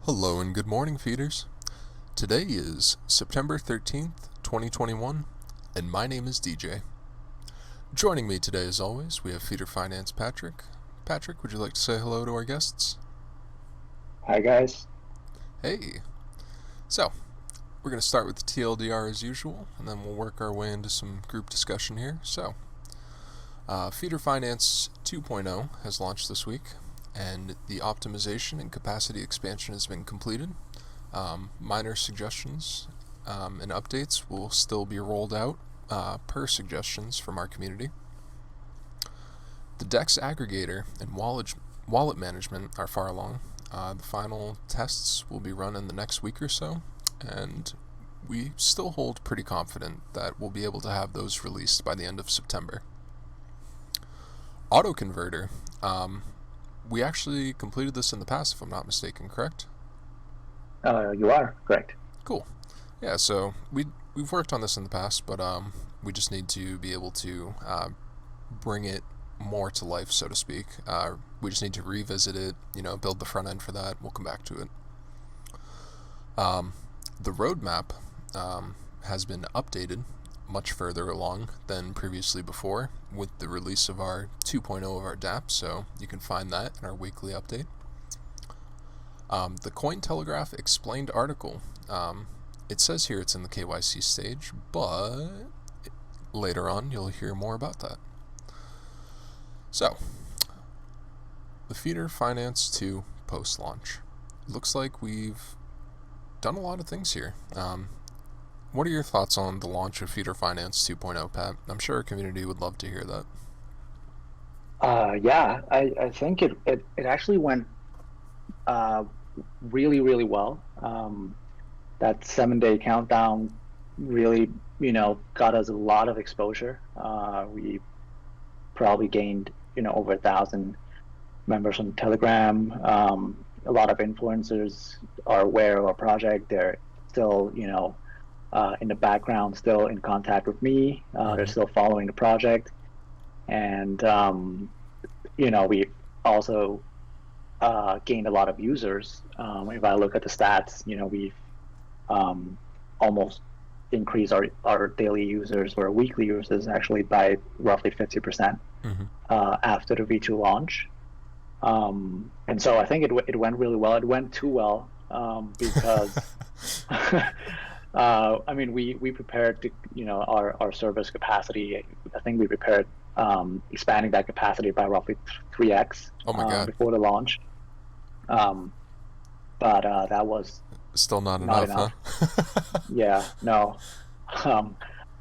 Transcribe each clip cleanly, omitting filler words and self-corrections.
Hello and good morning, feeders. Today is September 13th, 2021, and my name is DJ. Joining me today, as always, we have Feeder Finance Patrick. Patrick, would you like to say hello to our guests? Hi, guys. Hey. So, we're going to start with the TLDR as usual, and then we'll work our way into some group discussion here. So, Feeder Finance 2.0 has launched this week, and the optimization and capacity expansion has been completed. Minor suggestions and updates will still be rolled out per suggestions from our community. The Dex Aggregator and Wallet Management are far along. The final tests will be run in the next week or so, and we still hold pretty confident that we'll be able to have those released by the end of September. AutoConverter. We actually completed this in the past, if I'm not mistaken, correct? You are correct. Cool. Yeah, so we've worked on this in the past, but we just need to be able to bring it more to life, so to speak. We just need to revisit it, build the front end for that. We'll come back to it. The roadmap has been updated much further along than previously before with the release of our 2.0 of our DApp, so you can find that in our weekly update. The CoinTelegraph Explained Article, it says here it's in the KYC stage, but later on you'll hear more about that. So, the Feeder Finance 2 post-launch. Looks like we've done a lot of things here. What are your thoughts on the launch of Feeder Finance 2.0, Pat? I'm sure our community would love to hear that. I think it actually went really, really well. That 7-day countdown really, got us a lot of exposure. We probably gained, over 1,000 members on Telegram. A lot of influencers are aware of our project. They're still, in the background, still in contact with me. They're still following the project. And, we also gained a lot of users. If I look at the stats, we've almost increased our daily users or weekly users actually by roughly 50% after the V2 launch. And so I think it went really well. It went too well because we prepared to, our service capacity. I think we prepared expanding that capacity by roughly 3x before the launch. But that was still not enough. Huh? Yeah, no.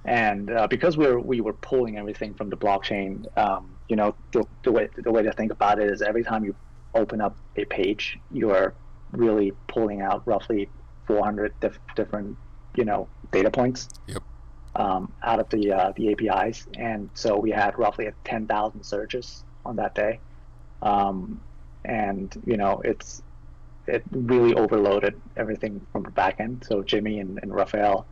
And because we were pulling everything from the blockchain, the way to think about it is every time you open up a page, you are really pulling out roughly 400 different data points out of the APIs, and so we had roughly 10,000 searches on that day, and it really overloaded everything from the back end. So Jimmy and Raphael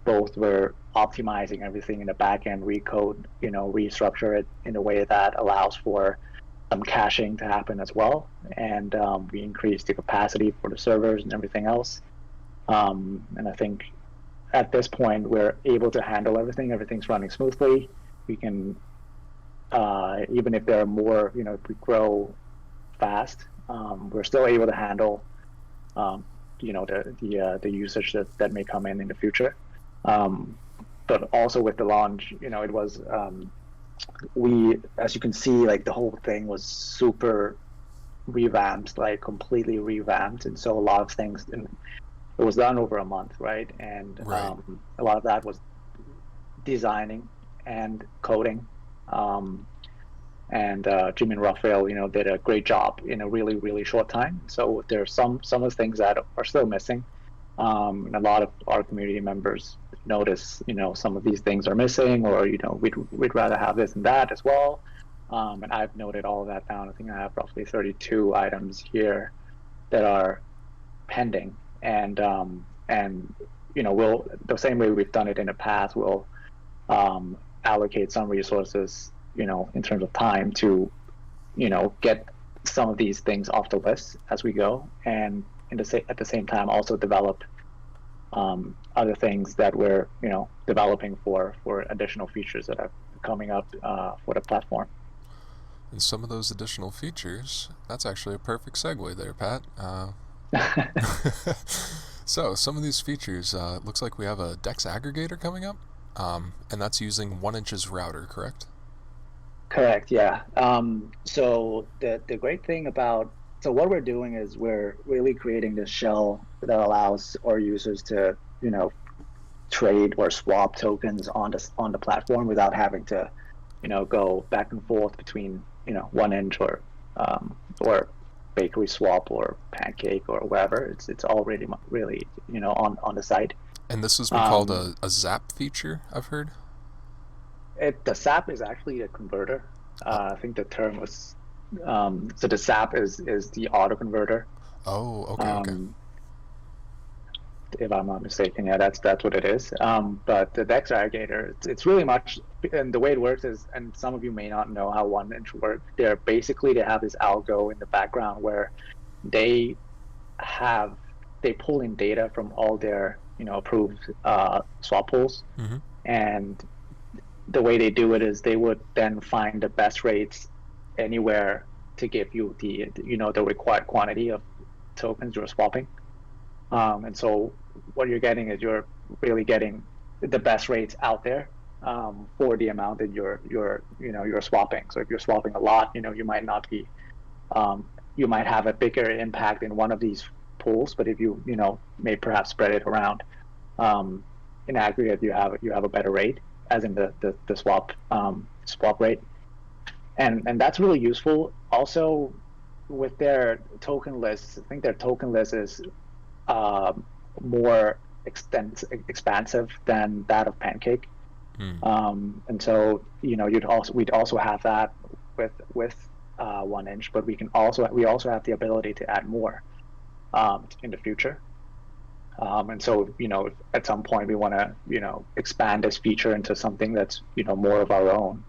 both were optimizing everything in the back end, restructure it in a way that allows for some caching to happen as well, and we increased the capacity for the servers and everything else. And I think at this point we're able to handle everything. Everything's running smoothly. We can, even if there are more, if we grow fast, we're still able to handle, the usage that may come in the future. But also with the launch, it was, as you can see, like the whole thing was super revamped, like completely revamped, and so a lot of things. It was done over a month, right? And a lot of that was designing and coding. And Jim and Raphael, did a great job in a really, really short time. So there's some of the things that are still missing. And a lot of our community members notice, some of these things are missing, or we'd rather have this and that as well. And I've noted all of that down. I think I have roughly 32 items here that are pending. And we'll, the same way we've done it in the past, we'll allocate some resources, in terms of time to, get some of these things off the list as we go, and at the same time also develop other things that we're developing for additional features that are coming up for the platform. And some of those additional features, that's actually a perfect segue there, Pat. So some of these features, it looks like we have a Dex Aggregator coming up, and that's using 1inch's router, correct? Correct, yeah. So the great thing about, so what we're doing is we're really creating this shell that allows our users to trade or swap tokens on the platform without having to go back and forth between 1inch or Bakery Swap or Pancake or wherever. It's already really on the site. And this has been called a Zap feature, I've heard. The SAP is actually a converter. I think the term was so the SAP is the AutoConverter. Oh, okay. If I'm not mistaken, yeah, that's what it is. But the Dex Aggregator, it's really much, and the way it works is, and some of you may not know how 1inch works. They have this algo in the background where they pull in data from all their approved swap pools, and the way they do it is they would then find the best rates anywhere to give you the the required quantity of tokens you're swapping. And so what you're getting is you're really getting the best rates out there for the amount that you're swapping. So if you're swapping a lot, you might not be you might have a bigger impact in one of these pools, but if you may perhaps spread it around, in aggregate you have a better rate, as in the swap rate, and that's really useful. Also, with their token lists, I think their token list is more expansive than that of Pancake. And so we'd also have that with 1inch, but we also have the ability to add more in the future. And so if at some point we want to expand this feature into something that's more of our own,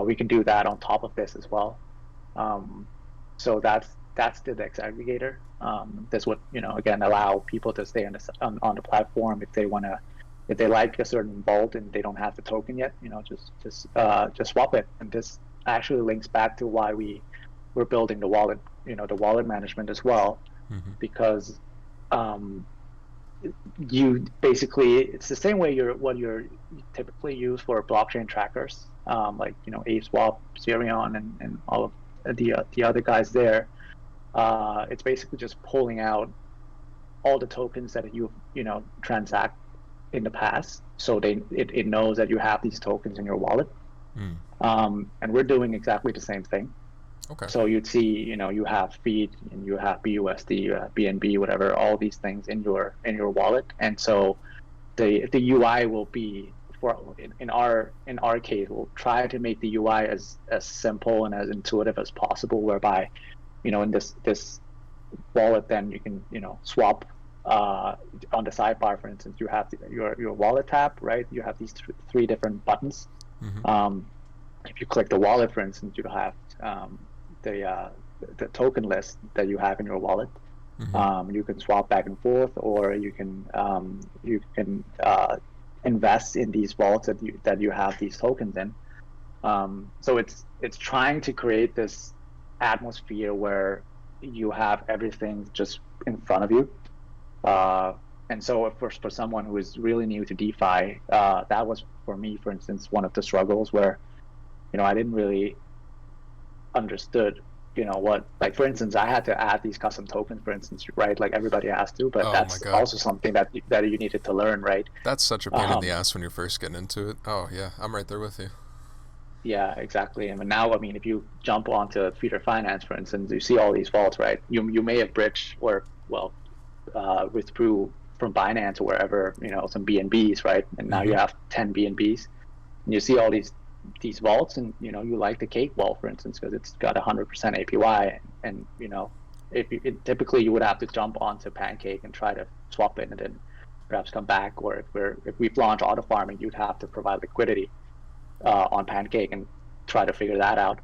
we can do that on top of this as well. So that's the Dex Aggregator. This would again allow people to stay on the platform if they like a certain vault and they don't have the token yet. Just swap it. And this actually links back to why we're building the wallet, the wallet management as well, because you basically, it's the same way what you're typically use for blockchain trackers, like ApeSwap, Zerion, and all of the other guys there. It's basically just pulling out all the tokens that you transact in the past, so it knows that you have these tokens in your wallet. And we're doing exactly the same thing. Okay. So you'd see, you have feed and you have BUSD, you have BNB, whatever, all these things in your wallet, and so the UI will be, in our case, we'll try to make the UI as simple and as intuitive as possible, whereby in this wallet, then you can swap on the sidebar. For instance, you have your wallet tab, right? You have these three different buttons. If you click the wallet, for instance, you have the token list that you have in your wallet. You can swap back and forth, or you can invest in these vaults that you have these tokens in. So it's trying to create this atmosphere where you have everything just in front of you. And so for someone who is really new to DeFi, that was, for me, for instance, one of the struggles where I didn't really understood what, like, for instance, I had to add these custom tokens, for instance, right? Like everybody has to, but that's also something that you needed to learn, right? That's such a pain in the ass when you're first getting into it. Oh yeah, I'm right there with you. Yeah, exactly. And now, I mean, if you jump onto Feeder.finance, for instance, you see all these vaults, right? You may have bridged or withdrew from Binance or wherever, some BNBs, right? And now you have 10 BNBs, and you see all these vaults, and you like the Cake vault, for instance, because it's got 100% APY, and typically you would have to jump onto Pancake and try to swap it and then perhaps come back, or if we've launched auto farming, you'd have to provide liquidity on Pancake and try to figure that out.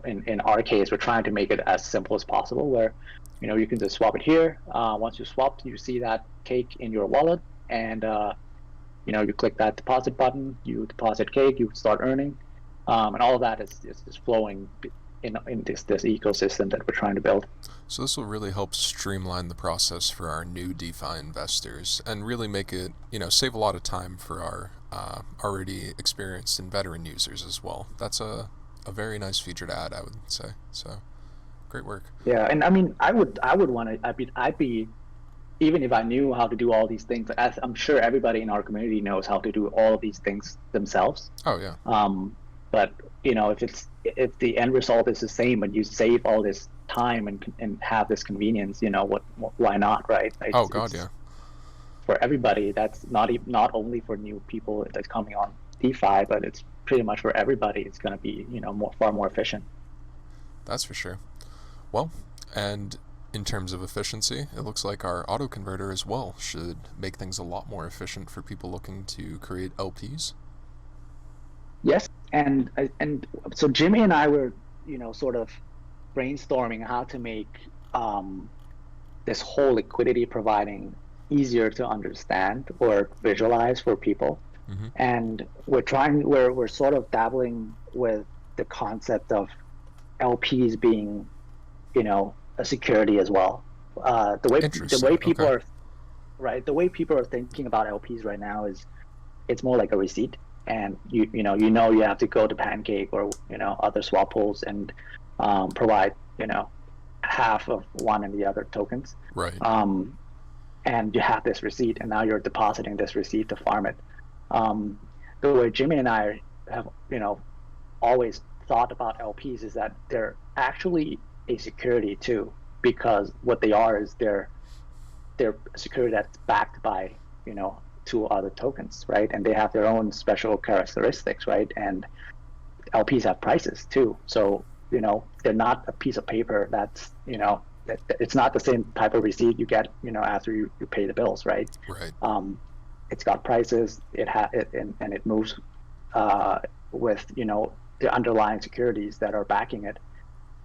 in our case, we're trying to make it as simple as possible, where you can just swap it here. Once you swapped, you see that cake in your wallet, and you click that deposit button, you deposit cake, you start earning, and all of that is just flowing in this ecosystem that we're trying to build. So this will really help streamline the process for our new DeFi investors and really make it, save a lot of time for our already experienced and veteran users as well. That's a very nice feature to add, I would say. So great work. Yeah, and I mean, I would want to. I'd be even if I knew how to do all these things. As I'm sure everybody in our community knows how to do all of these things themselves. Oh yeah. But if the end result is the same, and you save all this time and have this convenience, why not, right? Yeah. For everybody, that's not only for new people that's coming on DeFi, but it's pretty much for everybody. It's going to be far more efficient. That's for sure. Well, and in terms of efficiency, it looks like our AutoConverter as well should make things a lot more efficient for people looking to create LPs. Yes, and so Jimmy and I were sort of brainstorming how to make this whole liquidity providing easier to understand or visualize for people. Mm-hmm. And we're sort of dabbling with the concept of LPs being a security as well. The way people okay. are right, the way people are thinking about LPs right now is it's more like a receipt, and you have to go to Pancake or other swap pools and provide half of one and the other tokens, right? And you have this receipt, and now you're depositing this receipt to farm it. The way Jimmy and I have always thought about LPs is that they're actually a security too, because what they are is they're a security that's backed by two other tokens, right? And they have their own special characteristics, right? And LPs have prices too, so they're not a piece of paper that's it's not the same type of receipt you get after you pay the bills, right? Right. It's got prices, and it moves with the underlying securities that are backing it.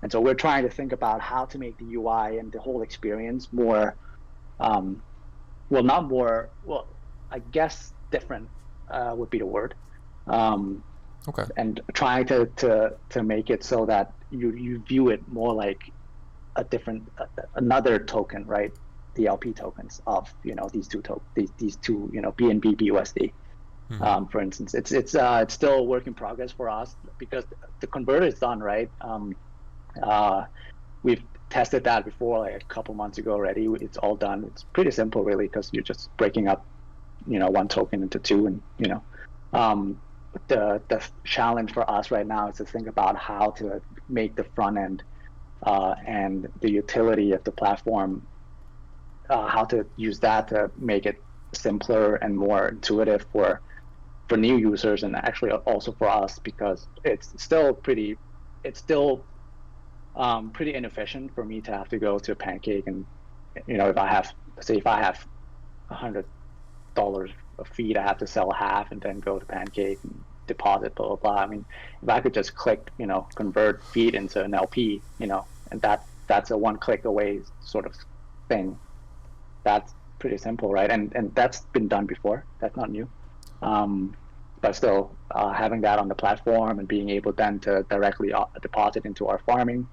And so we're trying to think about how to make the UI and the whole experience more, I guess different would be the word. Okay. And trying to make it so that you view it more like another token, right? The LP tokens of these two BNB BUSD. Mm-hmm. For instance, it's still a work in progress for us because the converter is done, right? We've tested that before, like a couple months ago already. It's all done. It's pretty simple, really, because you're just breaking up, one token into two, and the challenge for us right now is to think about how to make the front end and the utility of the platform, how to use that to make it simpler and more intuitive for new users, and actually also for us, because it's still pretty inefficient for me to have to go to Pancake, and if I have $100 of feed, I have to sell half and then go to Pancake and deposit, blah blah blah. I mean, if I could just click convert feed into an LP, and that's a one click away sort of thing, that's pretty simple, right? And that's been done before, that's not new. But still, having that on the platform and being able then to directly deposit into our farming,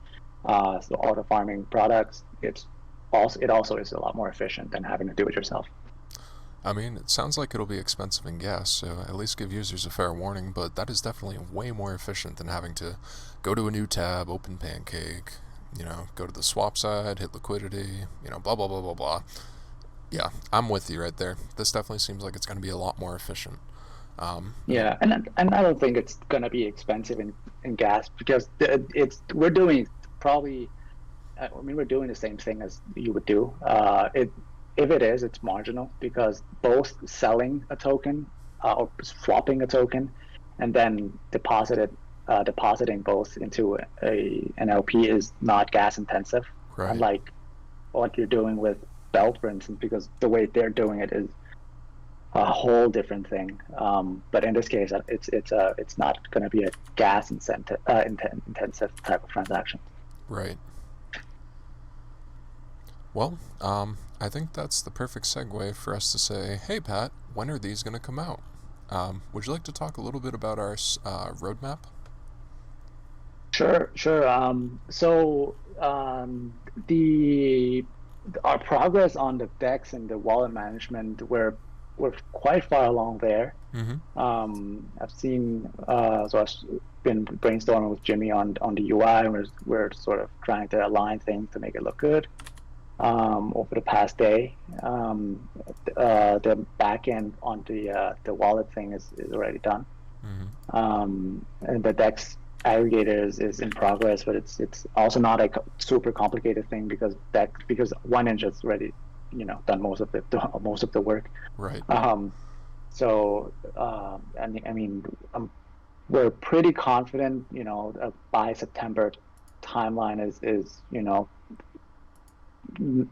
so auto farming products, it also is a lot more efficient than having to do it yourself. I mean, it sounds like it'll be expensive in gas, so at least give users a fair warning, but that is definitely way more efficient than having to go to a new tab, open Pancake, go to the swap side, hit liquidity, blah, blah, blah, blah, blah. Yeah, I'm with you right there. This definitely seems like it's going to be a lot more efficient. Yeah, and I don't think it's going to be expensive in gas, because we're doing the same thing as you would do. If it is, it's marginal, because both selling a token or swapping a token and then depositing both into an LP is not gas intensive, right. Unlike what you're doing with Belt, for instance, because the way they're doing it is a whole different thing. But in this case, it's not going to be a gas intensive type of transaction. Right. Well, I think that's the perfect segue for us to say, hey, Pat, when are these going to come out? Would you like to talk a little bit about our roadmap? Sure, sure. The our progress on the Dex and the wallet management, we're quite far along there. Mm-hmm. I've seen, so I've been brainstorming with Jimmy on the UI, and we're sort of trying to align things to make it look good. Over the past day, the back end on the wallet thing is already done. Mm-hmm. And the Dex aggregator is in progress, but it's also not a super complicated thing because one engine's already done most of the work. Right. I mean, we're pretty confident, by September timeline is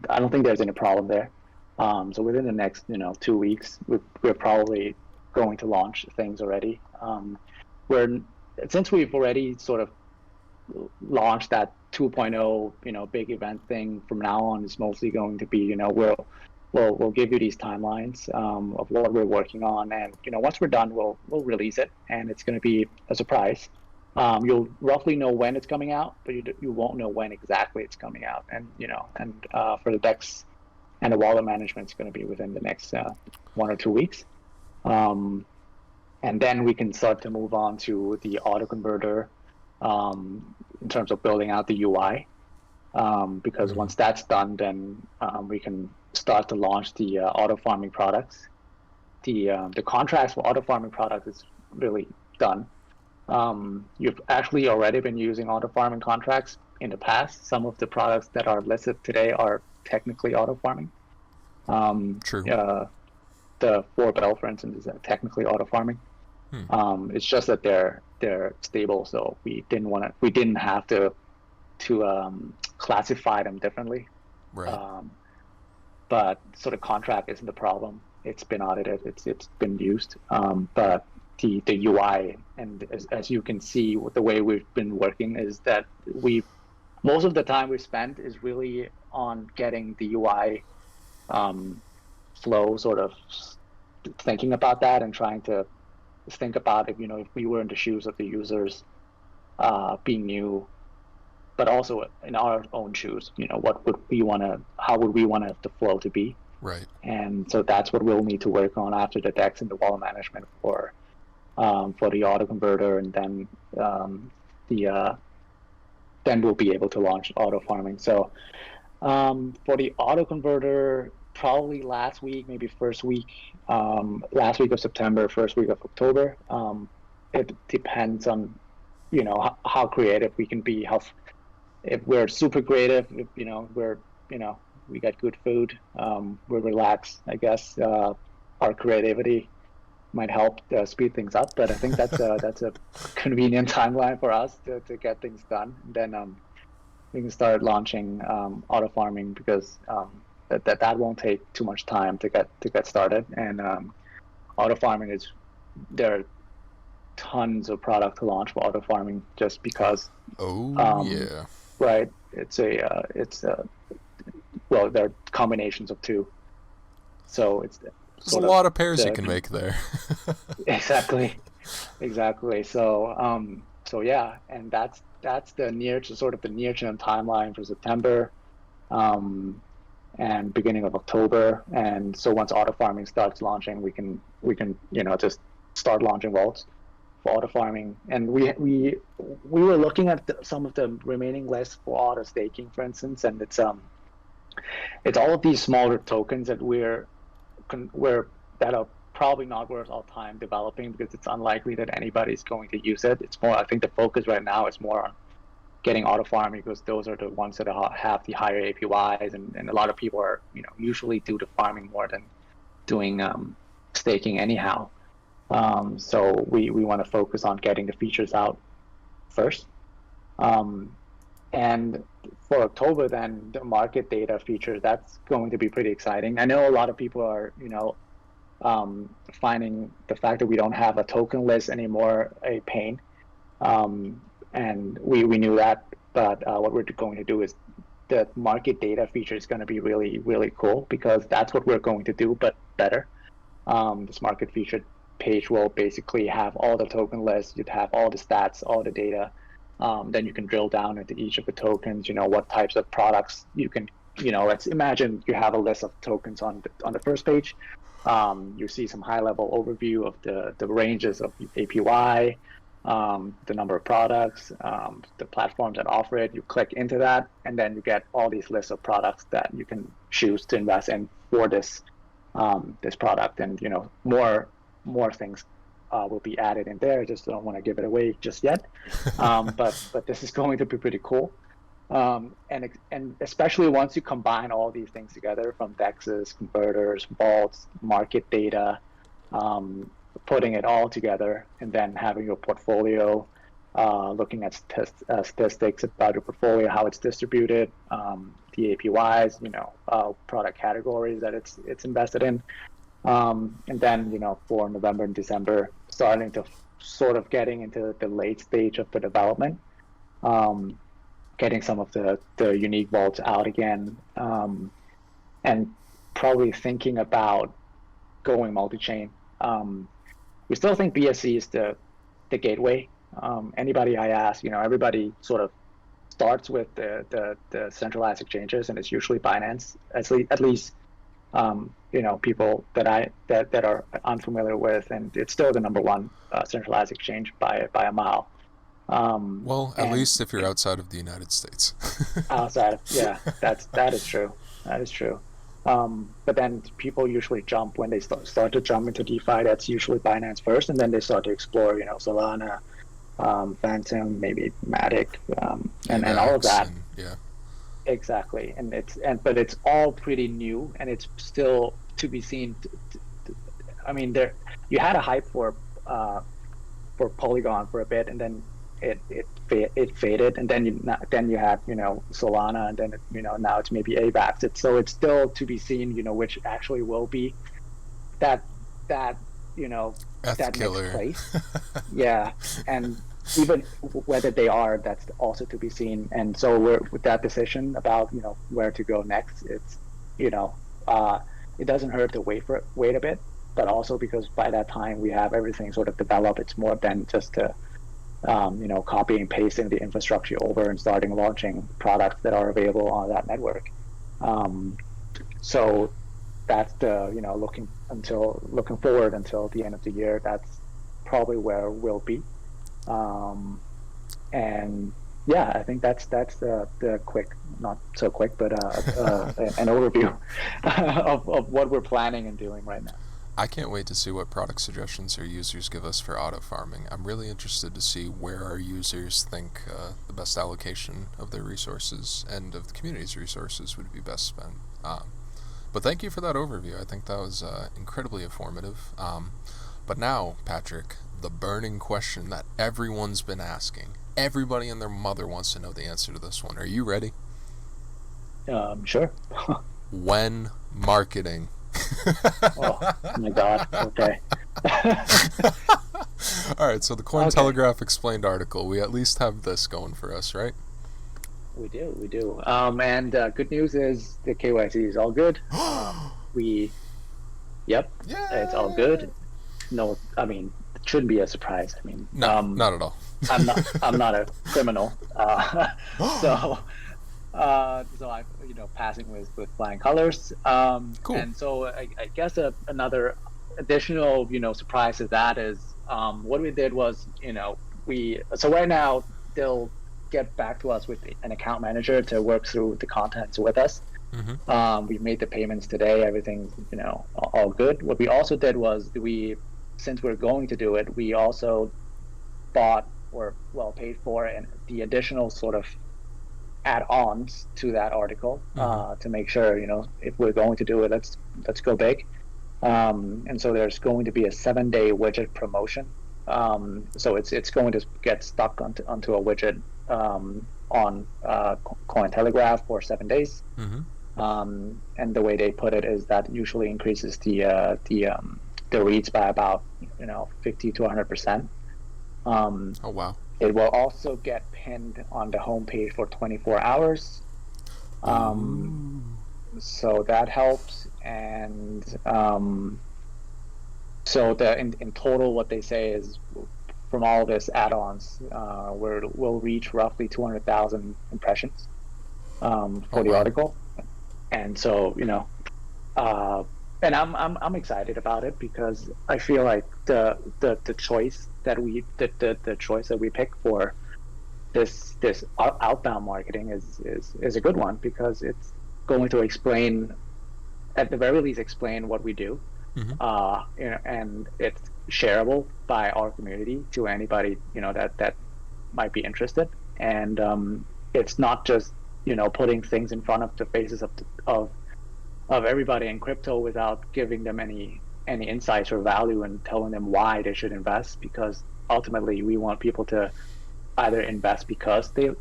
I don't think there's any problem there. So within the next 2 weeks, we're probably going to launch things already. We're Since we've already sort of launched that 2.0 big event thing, from now on it's mostly going to be we'll give you these timelines of what we're working on, and once we're done we'll release it, and it's going to be a surprise. You'll roughly know when it's coming out, but you won't know when exactly it's coming out, and for the Dex and the wallet management, it's going to be within the next 1 or 2 weeks. And then we can start to move on to the AutoConverter, in terms of building out the UI, because once that's done, then we can start to launch the auto farming products. The contracts for auto farming products is really done. You've actually already been using auto farming contracts in the past. Some of the products that are listed today are technically auto farming. True. The 4 Bell, for instance, is technically auto farming. It's just that they're stable, so we didn't have to classify them differently. Right. But so the contract isn't the problem. It's been audited. It's been used. But the UI, and as you can see, the way we've been working is that most of the time we spent is really on getting the UI flow, sort of thinking about that and trying to think about if we were in the shoes of the users, being new, but also in our own shoes, what would we want to, how would we want the flow to be? Right. And so that's what we'll need to work on after the Dex and the wallet management for the AutoConverter, and then we'll be able to launch auto farming. So for the AutoConverter, probably last week, maybe last week of September, first week of October. It depends on how creative we can be. If we're super creative, if we got good food, we're relaxed, I guess our creativity might help speed things up. But I think that's a convenient timeline for us to get things done. And then we can start launching auto farming, because that won't take too much time to get started. And auto farming there are tons of product to launch for auto farming, just because. Yeah. Right. Well, there are combinations of two, so there's a lot of pairs you can make there. Exactly. So yeah, and that's the near-term timeline for September, and beginning of October. And so once auto farming starts launching, we can just start launching vaults for auto farming. And we were looking at some of the remaining lists for auto staking, for instance, and it's all of these smaller tokens that that are probably not worth our time developing, because it's unlikely that anybody's going to use it. It's more, I think the focus right now is more on getting auto farming, because those are the ones that have the higher APYs, and a lot of people are usually do the farming more than doing staking anyhow. So we want to focus on getting the features out first. And for October, then the market data feature, that's going to be pretty exciting. I know a lot of people are finding the fact that we don't have a token list anymore a pain. And we knew that, but what we're going to do is the market data feature is going to be really, really cool, because that's what we're going to do, but better. This market feature page will basically have all the token lists. You'd have all the stats, all the data. Then you can drill down into each of the tokens, what types of products you can, let's imagine you have a list of tokens on the first page. You see some high level overview of the ranges of APY, the number of products, the platforms that offer it. You click into that, and then you get all these lists of products that you can choose to invest in for this product. And more things will be added in there. I just don't want to give it away just yet. But this is going to be pretty cool. And especially once you combine all these things together, from DEXs, converters, vaults, market data, putting it all together, and then having your portfolio, looking at statistics about your portfolio, how it's distributed, the APYs, product categories that it's invested in, and then for November and December, starting to sort of getting into the late stage of the development, getting some of the unique vaults out again, and probably thinking about going multi-chain. We still think BSC is the gateway. Anybody I ask, everybody sort of starts with the centralized exchanges, and it's usually Binance. At least people that are unfamiliar with, and it's still the number one centralized exchange by a mile. Well, at least if you're outside of the United States. Outside, yeah, that is true. That is true. But then people usually jump when they start to jump into DeFi. That's usually Binance first, and then they start to explore, Solana, Phantom, maybe Matic, and all of that. Yeah. Exactly, but it's all pretty new, and it's still to be seen. I mean, you had a hype for Polygon for a bit, and then it faded, and then you had Solana, and then now it's maybe AVAX. So it's still to be seen, which actually will be that that next place. Yeah, and even whether they are, that's also to be seen. And so we're with that decision about where to go next. It's it doesn't hurt to wait a bit, but also because by that time we have everything sort of developed. It's more than just to copy and pasting the infrastructure over and starting launching products that are available on that network. So that's the looking forward until the end of the year. That's probably where we'll be. And yeah, I think that's the quick, not so quick, but an overview of what we're planning and doing right now. I can't wait to see what product suggestions our users give us for auto farming. I'm really interested to see where our users think the best allocation of their resources and of the community's resources would be best spent. But thank you for that overview. I think that was incredibly informative. But now, Patrick, the burning question that everyone's been asking. Everybody and their mother wants to know the answer to this one. Are you ready? Sure. When marketing? Oh my God. Okay. All right, so the CoinTelegraph Explained Article, we at least have this going for us, right? We do. And good news is the KYC is all good. Yep, it's all good. No, I mean, it shouldn't be a surprise. I mean, no, not at all. I'm not a criminal, so I passing with flying colors. Cool. And so I guess another additional surprise to that is what we did was so right now they'll get back to us with an account manager to work through the contents with us. Mm-hmm. We made the payments today. Everything's all good. What we also did was since we're going to do it, we also bought or paid for the additional sort of add-ons to that article, mm-hmm. To make sure if we're going to do it, let's go big. And so there's going to be a 7-day widget promotion. So it's going to get stuck onto a widget on CoinTelegraph for 7 days. Mm-hmm. And the way they put it is that usually increases the the reads by about 50 to 100%. Oh wow. It will also get pinned on the homepage for 24 hours. Ooh. So that helps. And so in total, what they say is from all this add-ons, we'll reach roughly 200,000 impressions for the wow. article. And so, and I'm excited about it because I feel like the choice that the choice that we pick for this outbound marketing is a good one, because it's going to explain, at the very least, explain what we do, and it's shareable by our community to anybody that might be interested. And it's not just putting things in front of the faces of everybody in crypto without giving them any insights or value and telling them why they should invest, because ultimately we want people to either invest because they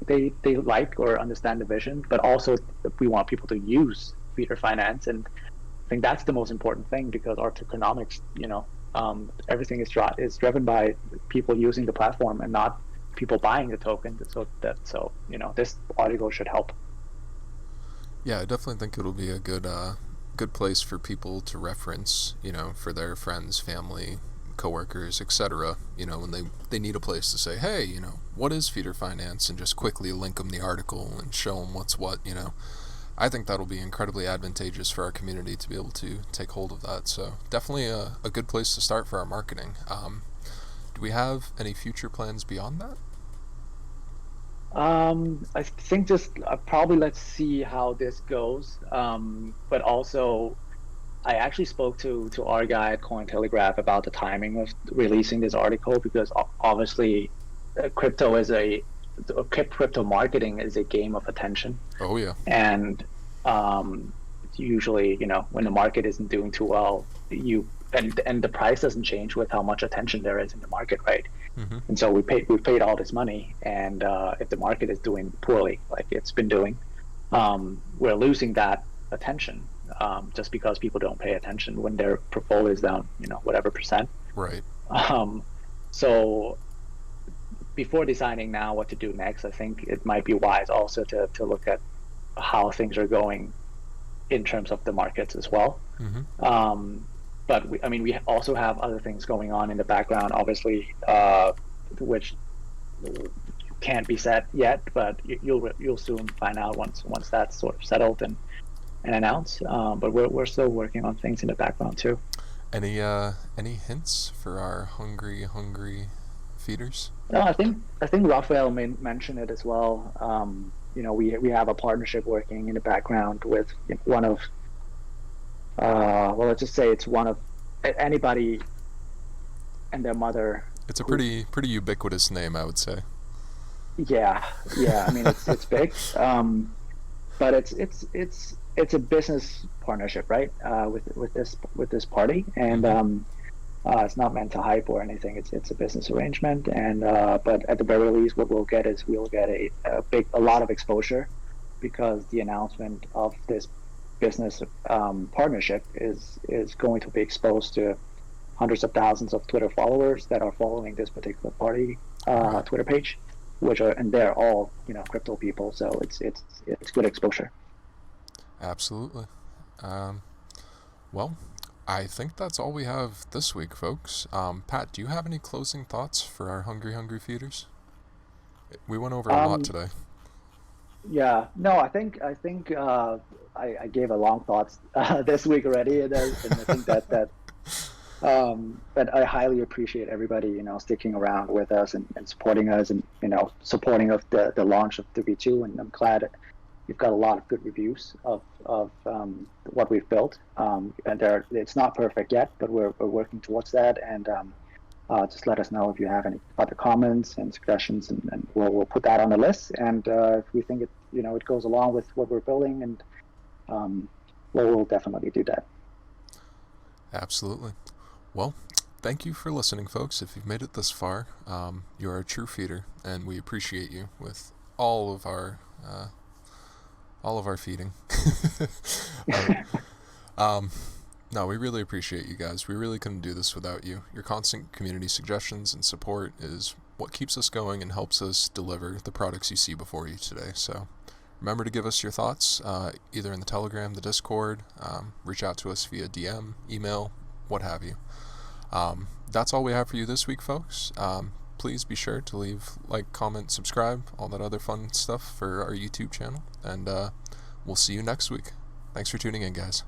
like or understand the vision, but also we want people to use Feeder Finance. And I think that's the most important thing, because our tokenomics, everything is driven by people using the platform and not people buying the token. So this article should help. Yeah, I definitely think it'll be a good place for people to reference, for their friends, family, coworkers, etc. When they need a place to say, hey, what is Feeder Finance, and just quickly link them the article and show them what's what. I think that'll be incredibly advantageous for our community to be able to take hold of that. So definitely a good place to start for our marketing. Do we have any future plans beyond that? I think just probably let's see how this goes. But also, I actually spoke to our guy at CoinTelegraph about the timing of releasing this article, because obviously, crypto marketing is a game of attention. Oh yeah. And usually, when the market isn't doing too well, and the price doesn't change with how much attention there is in the market, right? And so we paid all this money, and if the market is doing poorly, like it's been doing, we're losing that attention, just because people don't pay attention when their portfolio is down, whatever percent. Right. So before deciding now what to do next, I think it might be wise also to look at how things are going in terms of the markets as well. But we also have other things going on in the background, obviously, which can't be said yet, but you'll soon find out once that's sort of settled and announced. But we're still working on things in the background too. Any hints for our hungry feeders? No, I think Raphael mentioned it as well. We have a partnership working in the background with one of, let's just say it's one of anybody and their mother. It's a pretty ubiquitous name, I would say. Yeah. I mean, it's big, but it's a business partnership, right? With this party, and it's not meant to hype or anything. It's a business arrangement, and but at the very least, what we'll get a lot of exposure, because the announcement of this business partnership is going to be exposed to hundreds of thousands of Twitter followers that are following this particular party Twitter page, and they're all crypto people, so it's good exposure. Absolutely. Well, I think that's all we have this week, folks. Pat, do you have any closing thoughts for our hungry feeders? We went over a lot today. Yeah, no, I think I gave a long thoughts this week already, and I think that I highly appreciate everybody sticking around with us and supporting us, and supporting of the launch of the V2, and I'm glad we've got a lot of good reviews of what we've built, and it's not perfect yet, but we're working towards that. And just let us know if you have any other comments and suggestions, and we'll put that on the list. And if we think it goes along with what we're building, and we'll definitely do that. Absolutely. Well, thank you for listening, folks. If you've made it this far, you're a true feeder, and we appreciate you with all of our feeding. No, we really appreciate you guys. We really couldn't do this without you. Your constant community suggestions and support is what keeps us going and helps us deliver the products you see before you today. So remember to give us your thoughts, either in the Telegram, the Discord, reach out to us via DM, email, what have you. That's all we have for you this week, folks. Please be sure to leave, like, comment, subscribe, all that other fun stuff for our YouTube channel, and we'll see you next week. Thanks for tuning in, guys.